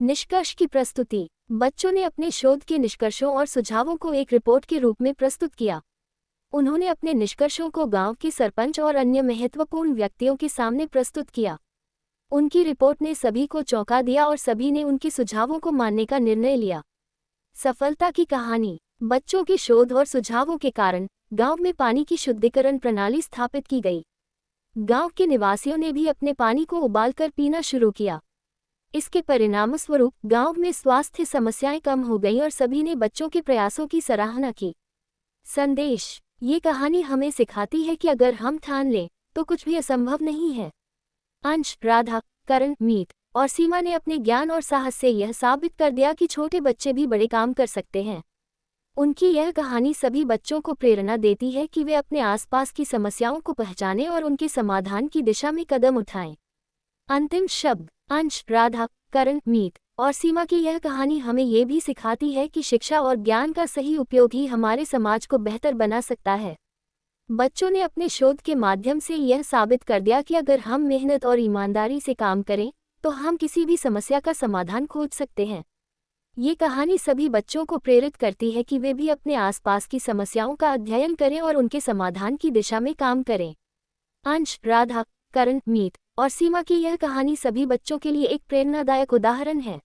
निष्कर्ष की प्रस्तुति। बच्चों ने अपने शोध के निष्कर्षों और सुझावों को एक रिपोर्ट के रूप में प्रस्तुत किया। उन्होंने अपने निष्कर्षों को गांव के सरपंच और अन्य महत्वपूर्ण व्यक्तियों के सामने प्रस्तुत किया। उनकी रिपोर्ट ने सभी को चौंका दिया और सभी ने उनके सुझावों को मानने का निर्णय लिया। सफलता की कहानी। बच्चों के शोध और सुझावों के कारण गांव में पानी की शुद्धिकरण प्रणाली स्थापित की गई। गांव के निवासियों ने भी अपने पानी को उबालकर पीना शुरू किया। इसके परिणामस्वरूप गांव में स्वास्थ्य समस्याएं कम हो गईं और सभी ने बच्चों के प्रयासों की सराहना की। संदेश। ये कहानी हमें सिखाती है कि अगर हम ठान लें तो कुछ भी असंभव नहीं है। अंश, राधा, करण, मीत और सीमा ने अपने ज्ञान और साहस से यह साबित कर दिया कि छोटे बच्चे भी बड़े काम कर सकते हैं। उनकी यह कहानी सभी बच्चों को प्रेरणा देती है कि वे अपने आसपास की समस्याओं को पहचानें और उनके समाधान की दिशा में कदम उठाएं। अंतिम शब्द। अंश, राधा, करण, मीत और सीमा की यह कहानी हमें ये भी सिखाती है कि शिक्षा और ज्ञान का सही उपयोग ही हमारे समाज को बेहतर बना सकता है। बच्चों ने अपने शोध के माध्यम से यह साबित कर दिया कि अगर हम मेहनत और ईमानदारी से काम करें तो हम किसी भी समस्या का समाधान खोज सकते हैं। ये कहानी सभी बच्चों को प्रेरित करती है कि वे भी अपने आसपास की समस्याओं का अध्ययन करें और उनके समाधान की दिशा में काम करें। अंश, राधा, करण, मीत और सीमा की यह कहानी सभी बच्चों के लिए एक प्रेरणादायक उदाहरण है।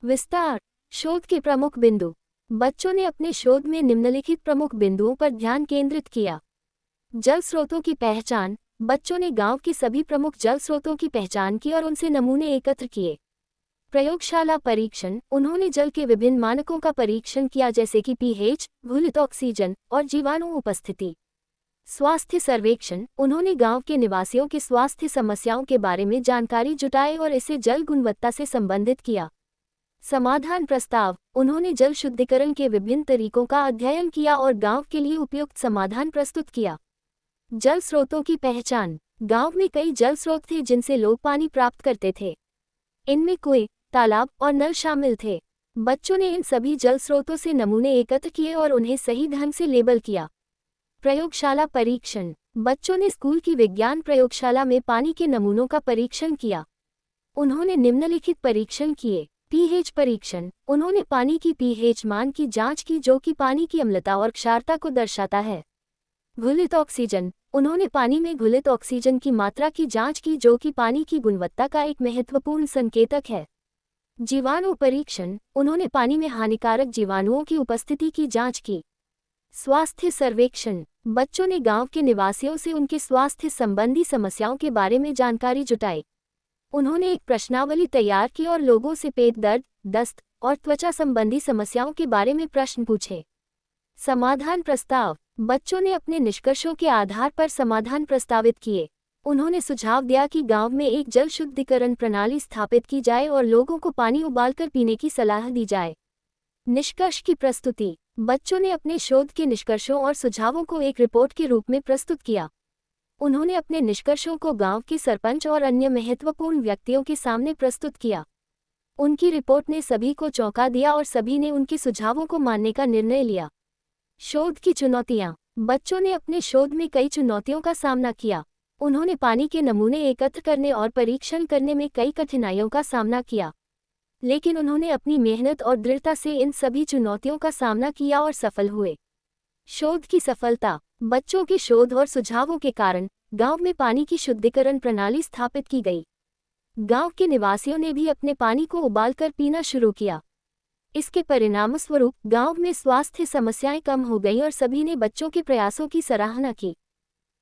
विस्तार। शोध के प्रमुख बिंदु। बच्चों ने अपने शोध में निम्नलिखित प्रमुख बिंदुओं पर ध्यान केंद्रित किया। जल स्रोतों की पहचान। बच्चों ने गांव के सभी प्रमुख जल स्रोतों की पहचान की और उनसे नमूने एकत्र किए। प्रयोगशाला परीक्षण। उन्होंने जल के विभिन्न मानकों का परीक्षण किया जैसे कि पीएच, घुलित ऑक्सीजन और जीवाणु उपस्थिति। स्वास्थ्य सर्वेक्षण। उन्होंने गांव के निवासियों के स्वास्थ्य समस्याओं के बारे में जानकारी जुटाई और इसे जल गुणवत्ता से संबंधित किया। समाधान प्रस्ताव। उन्होंने जल शुद्धिकरण के विभिन्न तरीकों का अध्ययन किया और गांव के लिए उपयुक्त समाधान प्रस्तुत किया। जल स्रोतों की पहचान। गांव में कई जल स्रोत थे जिनसे लोग पानी प्राप्त करते थे। इनमें कुएं, तालाब और नल शामिल थे। बच्चों ने इन सभी जल स्रोतों से नमूने एकत्र किए और उन्हें सही ढंग से लेबल किया। प्रयोगशाला परीक्षण। बच्चों ने स्कूल की विज्ञान प्रयोगशाला में पानी के नमूनों का परीक्षण किया। उन्होंने निम्नलिखित परीक्षण किए। पीएच परीक्षण। उन्होंने पानी की पीएच मान की जांच की जो कि पानी की अम्लता और क्षारता को दर्शाता है। घुलित ऑक्सीजन। उन्होंने पानी में घुलित ऑक्सीजन की मात्रा की जांच की जो कि पानी की गुणवत्ता का एक महत्वपूर्ण संकेतक है। जीवाणु परीक्षण। उन्होंने पानी में हानिकारक जीवाणुओं की उपस्थिति की जांच की। स्वास्थ्य सर्वेक्षण। बच्चों ने गांव के निवासियों से उनके स्वास्थ्य संबंधी समस्याओं के बारे में जानकारी जुटाई। उन्होंने एक प्रश्नावली तैयार की और लोगों से पेट दर्द, दस्त और त्वचा संबंधी समस्याओं के बारे में प्रश्न पूछे। समाधान प्रस्ताव। बच्चों ने अपने निष्कर्षों के आधार पर समाधान प्रस्तावित किए। उन्होंने सुझाव दिया कि गांव में एक जल शुद्धिकरण प्रणाली स्थापित की जाए और लोगों को पानी उबालकर पीने की सलाह दी जाए। निष्कर्ष की प्रस्तुति। बच्चों ने अपने शोध के निष्कर्षों और सुझावों को एक रिपोर्ट के रूप में प्रस्तुत किया। उन्होंने अपने निष्कर्षों को गांव के सरपंच और अन्य महत्वपूर्ण व्यक्तियों के सामने प्रस्तुत किया। उनकी रिपोर्ट ने सभी को चौंका दिया और सभी ने उनके सुझावों को मानने का निर्णय लिया। शोध की चुनौतियां। बच्चों ने अपने शोध में कई चुनौतियों का सामना किया। उन्होंने पानी के नमूने एकत्र करने और परीक्षण करने में कई कठिनाइयों का सामना किया, लेकिन उन्होंने अपनी मेहनत और दृढ़ता से इन सभी चुनौतियों का सामना किया और सफल हुए। शोध की सफलता। बच्चों के शोध और सुझावों के कारण गांव में पानी की शुद्धिकरण प्रणाली स्थापित की गई। गांव के निवासियों ने भी अपने पानी को उबालकर पीना शुरू किया। इसके परिणामस्वरूप गांव में स्वास्थ्य समस्याएं कम हो गईं और सभी ने बच्चों के प्रयासों की सराहना की।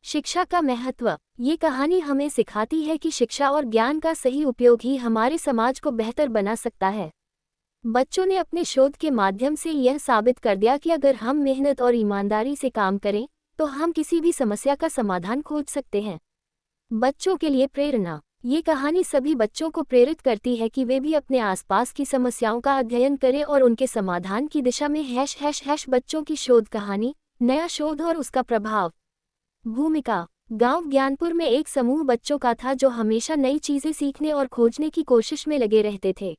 शिक्षा का महत्व। ये कहानी हमें सिखाती है कि शिक्षा और ज्ञान का सही उपयोग ही हमारे समाज को बेहतर बना सकता है। बच्चों ने अपने शोध के माध्यम से यह साबित कर दिया कि अगर हम मेहनत और ईमानदारी से काम करें तो हम किसी भी समस्या का समाधान खोज सकते हैं। बच्चों के लिए प्रेरणा। ये कहानी सभी बच्चों को प्रेरित करती है कि वे भी अपने आसपास की समस्याओं का अध्ययन करें और उनके समाधान की दिशा में बच्चों की शोध कहानी, नया शोध और उसका प्रभाव। भूमिका। गांव ज्ञानपुर में एक समूह बच्चों का था जो हमेशा नई चीजें सीखने और खोजने की कोशिश में लगे रहते थे।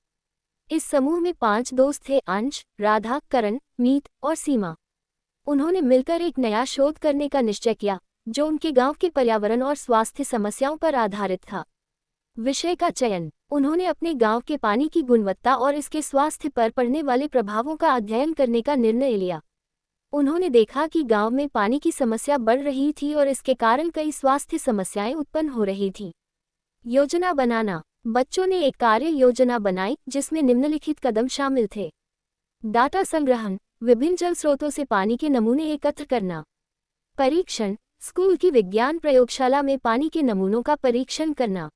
इस समूह में 5 दोस्त थे: अंश, राधा, करण, मीत और सीमा। उन्होंने मिलकर एक नया शोध करने का निश्चय किया जो उनके गांव के पर्यावरण और स्वास्थ्य समस्याओं पर आधारित था। विषय का चयन। उन्होंने अपने गांव के पानी की गुणवत्ता और इसके स्वास्थ्य पर पड़ने वाले प्रभावों का अध्ययन करने का निर्णय लिया। उन्होंने देखा कि गांव में पानी की समस्या बढ़ रही थी और इसके कारण कई स्वास्थ्य समस्याएं उत्पन्न हो रही थीं। योजना बनाना। बच्चों ने एक कार्य योजना बनाई जिसमें निम्नलिखित कदम शामिल थे। डाटा संग्रहण, विभिन्न जल स्रोतों से पानी के नमूने एकत्र करना। परीक्षण, स्कूल की विज्ञान प्रयोगशाला में पानी के नमूनों का परीक्षण करना।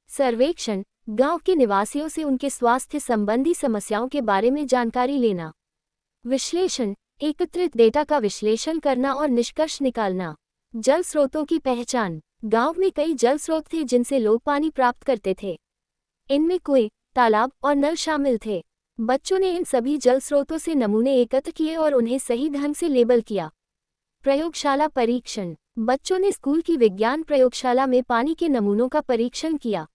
सर्वेक्षण, गांव के निवासियों से उनके स्वास्थ्य संबंधी समस्याओं के बारे में जानकारी लेना। विश्लेषण, एकत्रित डेटा का विश्लेषण करना और निष्कर्ष निकालना। जल स्रोतों की पहचान। गांव में कई जल स्रोत थे जिनसे लोग पानी प्राप्त करते थे। इनमें कुएं, तालाब और नल शामिल थे। बच्चों ने इन सभी जल स्रोतों से नमूने एकत्र किए और उन्हें सही ढंग से लेबल किया। प्रयोगशाला परीक्षण। बच्चों ने स्कूल की विज्ञान प्रयोगशाला में पानी के नमूनों का परीक्षण किया।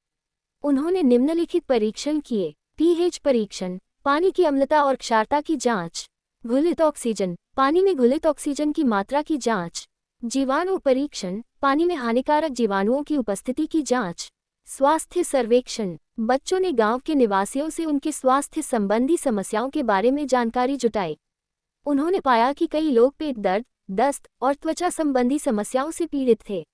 उन्होंने निम्नलिखित परीक्षण किए। पीएच परीक्षण, पानी की अम्लता और क्षारता की जांच। घुलित ऑक्सीजन, पानी में घुलित ऑक्सीजन की मात्रा की जांच। जीवाणु परीक्षण, पानी में हानिकारक जीवाणुओं की उपस्थिति की जांच। स्वास्थ्य सर्वेक्षण, बच्चों ने गांव के निवासियों से उनके स्वास्थ्य संबंधी समस्याओं के बारे में जानकारी जुटाई। उन्होंने पाया कि कई लोग पेट दर्द, दस्त और त्वचा संबंधी समस्याओं से पीड़ित थे।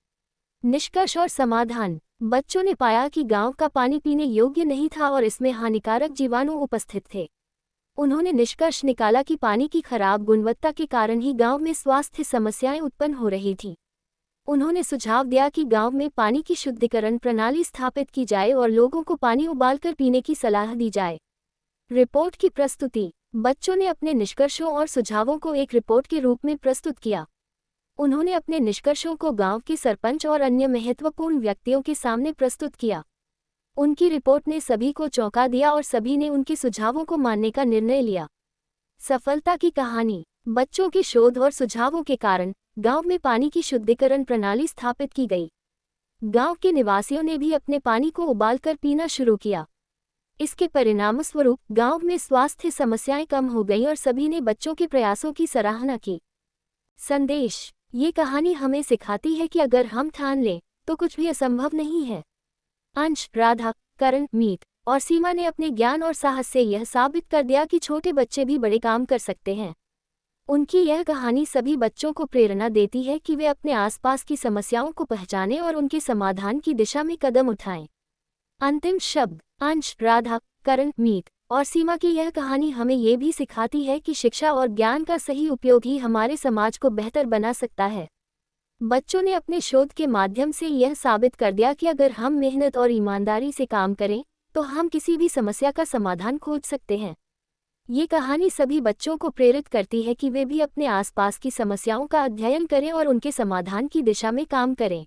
निष्कर्ष और समाधान। बच्चों ने पाया कि गांव का पानी पीने योग्य नहीं था और इसमें हानिकारक जीवाणु उपस्थित थे। उन्होंने निष्कर्ष निकाला कि पानी की खराब गुणवत्ता के कारण ही गांव में स्वास्थ्य समस्याएं उत्पन्न हो रही थीं। उन्होंने सुझाव दिया कि गांव में पानी की शुद्धिकरण प्रणाली स्थापित की जाए और लोगों को पानी उबालकर पीने की सलाह दी जाए। रिपोर्ट की प्रस्तुति। बच्चों ने अपने निष्कर्षों और सुझावों को एक रिपोर्ट के रूप में प्रस्तुत किया। उन्होंने अपने निष्कर्षों को गांव के सरपंच और अन्य महत्वपूर्ण व्यक्तियों के सामने प्रस्तुत किया। उनकी रिपोर्ट ने सभी को चौंका दिया और सभी ने उनके सुझावों को मानने का निर्णय लिया। सफलता की कहानी। बच्चों के शोध और सुझावों के कारण गांव में पानी की शुद्धिकरण प्रणाली स्थापित की गई। गांव के निवासियों ने भी अपने पानी को उबालकर पीना शुरू किया। इसके परिणामस्वरूप गांव में स्वास्थ्य समस्याएं कम हो गईं और सभी ने बच्चों के प्रयासों की सराहना की। संदेश। ये कहानी हमें सिखाती है कि अगर हम ठान लें तो कुछ भी असंभव नहीं है। अंश, राधा, करण, मीत और सीमा ने अपने ज्ञान और साहस से यह साबित कर दिया कि छोटे बच्चे भी बड़े काम कर सकते हैं। उनकी यह कहानी सभी बच्चों को प्रेरणा देती है कि वे अपने आसपास की समस्याओं को पहचानें और उनके समाधान की दिशा में कदम उठाएं। अंतिम शब्द। अंश, राधा, करण, मीत और सीमा की यह कहानी हमें ये भी सिखाती है कि शिक्षा और ज्ञान का सही उपयोग ही हमारे समाज को बेहतर बना सकता है। बच्चों ने अपने शोध के माध्यम से यह साबित कर दिया कि अगर हम मेहनत और ईमानदारी से काम करें तो हम किसी भी समस्या का समाधान खोज सकते हैं। ये कहानी सभी बच्चों को प्रेरित करती है कि वे भी अपने आसपास की समस्याओं का अध्ययन करें और उनके समाधान की दिशा में काम करें।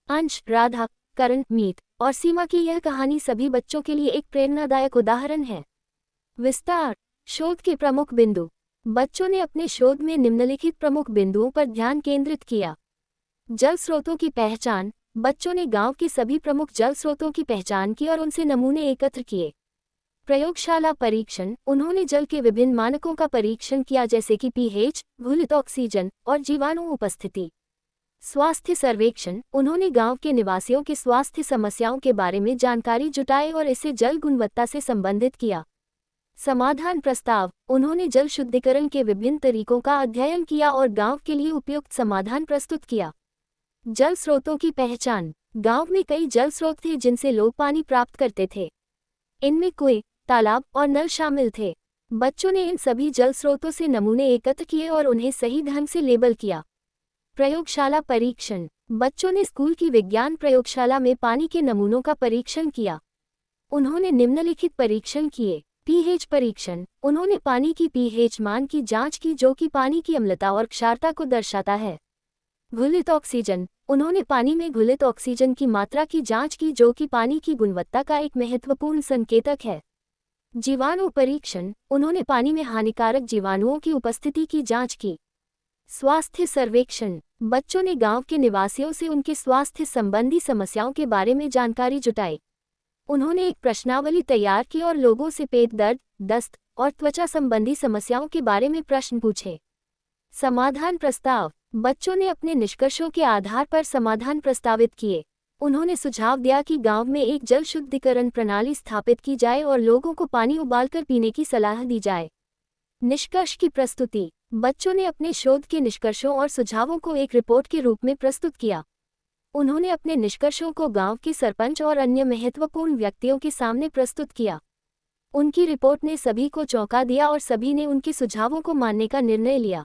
अंश, राधा, करण, मीत और सीमा की यह कहानी सभी बच्चों के लिए एक प्रेरणादायक उदाहरण है। विस्तार। शोध के प्रमुख बिंदु। बच्चों ने अपने शोध में निम्नलिखित प्रमुख बिंदुओं पर ध्यान केंद्रित किया। जल स्रोतों की पहचान। बच्चों ने गांव के सभी प्रमुख जल स्रोतों की पहचान की और उनसे नमूने एकत्र किए। प्रयोगशाला परीक्षण। उन्होंने जल के विभिन्न मानकों का परीक्षण किया जैसे कि पीएच, घुलित ऑक्सीजन और जीवाणु उपस्थिति। स्वास्थ्य सर्वेक्षण। उन्होंने गांव के निवासियों के स्वास्थ्य समस्याओं के बारे में जानकारी जुटाई और इसे जल गुणवत्ता से संबंधित किया। समाधान प्रस्ताव। उन्होंने जल शुद्धिकरण के विभिन्न तरीकों का अध्ययन किया और गांव के लिए उपयुक्त समाधान प्रस्तुत किया। जल स्रोतों की पहचान। गांव में कई जल स्रोत थे जिनसे लोग पानी प्राप्त करते थे। इनमें कुएं, तालाब और नल शामिल थे। बच्चों ने इन सभी जल स्रोतों से नमूने एकत्र किए और उन्हें सही ढंग से लेबल किया। प्रयोगशाला परीक्षण। बच्चों ने स्कूल की विज्ञान प्रयोगशाला में पानी के नमूनों का परीक्षण किया। उन्होंने निम्नलिखित परीक्षण किए। पीएच परीक्षण। उन्होंने पानी की पीएच मान की जांच की जो कि पानी की अम्लता और क्षारता को दर्शाता है। घुलित ऑक्सीजन। उन्होंने पानी में घुलित ऑक्सीजन की मात्रा की जांच की जो कि पानी की गुणवत्ता का एक महत्वपूर्ण संकेतक है। जीवाणु परीक्षण। उन्होंने पानी में हानिकारक जीवाणुओं की उपस्थिति की जांच की। स्वास्थ्य सर्वेक्षण। बच्चों ने गांव के निवासियों से उनके स्वास्थ्य संबंधी समस्याओं के बारे में जानकारी जुटाई। उन्होंने एक प्रश्नावली तैयार की और लोगों से पेट दर्द, दस्त और त्वचा संबंधी समस्याओं के बारे में प्रश्न पूछे। समाधान प्रस्ताव। बच्चों ने अपने निष्कर्षों के आधार पर समाधान प्रस्तावित किए। उन्होंने सुझाव दिया कि गांव में एक जल शुद्धिकरण प्रणाली स्थापित की जाए और लोगों को पानी उबालकर पीने की सलाह दी जाए। निष्कर्ष की प्रस्तुति। बच्चों ने अपने शोध के निष्कर्षों और सुझावों को एक रिपोर्ट के रूप में प्रस्तुत किया। उन्होंने अपने निष्कर्षों को गांव के सरपंच और अन्य महत्वपूर्ण व्यक्तियों के सामने प्रस्तुत किया। उनकी रिपोर्ट ने सभी को चौंका दिया और सभी ने उनके सुझावों को मानने का निर्णय लिया।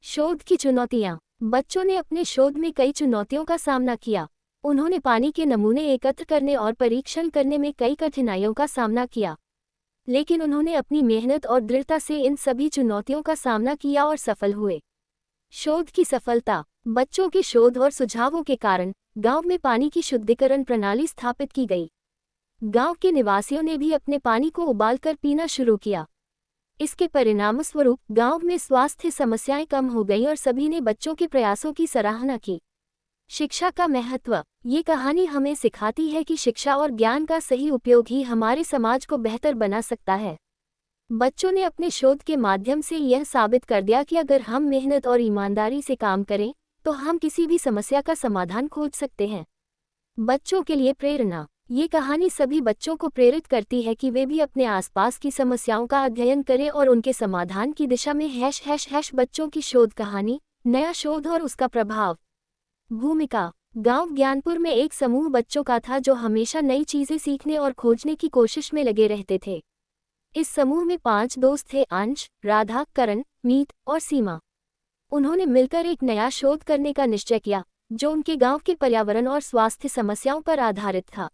शोध की चुनौतियां। बच्चों ने अपने शोध में कई चुनौतियों का सामना किया। उन्होंने पानी के नमूने एकत्र करने और परीक्षण करने में कई कठिनाइयों का सामना किया, लेकिन उन्होंने अपनी मेहनत और दृढ़ता से इन सभी चुनौतियों का सामना किया और सफल हुए। शोध की सफलता। बच्चों के शोध और सुझावों के कारण गांव में पानी की शुद्धिकरण प्रणाली स्थापित की गई। गांव के निवासियों ने भी अपने पानी को उबालकर पीना शुरू किया। इसके परिणामस्वरूप गांव में स्वास्थ्य समस्याएं कम हो गईं और सभी ने बच्चों के प्रयासों की सराहना की। शिक्षा का महत्व। ये कहानी हमें सिखाती है कि शिक्षा और ज्ञान का सही उपयोग ही हमारे समाज को बेहतर बना सकता है। बच्चों ने अपने शोध के माध्यम से यह साबित कर दिया कि अगर हम मेहनत और ईमानदारी से काम करें तो हम किसी भी समस्या का समाधान खोज सकते हैं। बच्चों के लिए प्रेरणा। ये कहानी सभी बच्चों को प्रेरित करती है कि वे भी अपने आसपास की समस्याओं का अध्ययन करें और उनके समाधान की दिशा में # बच्चों की शोध कहानी, नया शोध और उसका प्रभाव। भूमिका। गांव ज्ञानपुर में एक समूह बच्चों का था जो हमेशा नई चीजें सीखने और खोजने की कोशिश में लगे रहते थे। इस समूह में 5 दोस्त थे: अंश, राधा, करण, मीत और सीमा। उन्होंने मिलकर एक नया शोध करने का निश्चय किया जो उनके गांव के पर्यावरण और स्वास्थ्य समस्याओं पर आधारित था।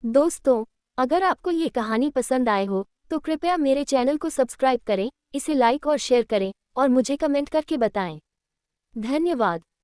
दोस्तों, अगर आपको ये कहानी पसंद आए हो तो कृपया मेरे चैनल को सब्सक्राइब करें, इसे लाइक और शेयर करें और मुझे कमेंट करके बताएं। धन्यवाद।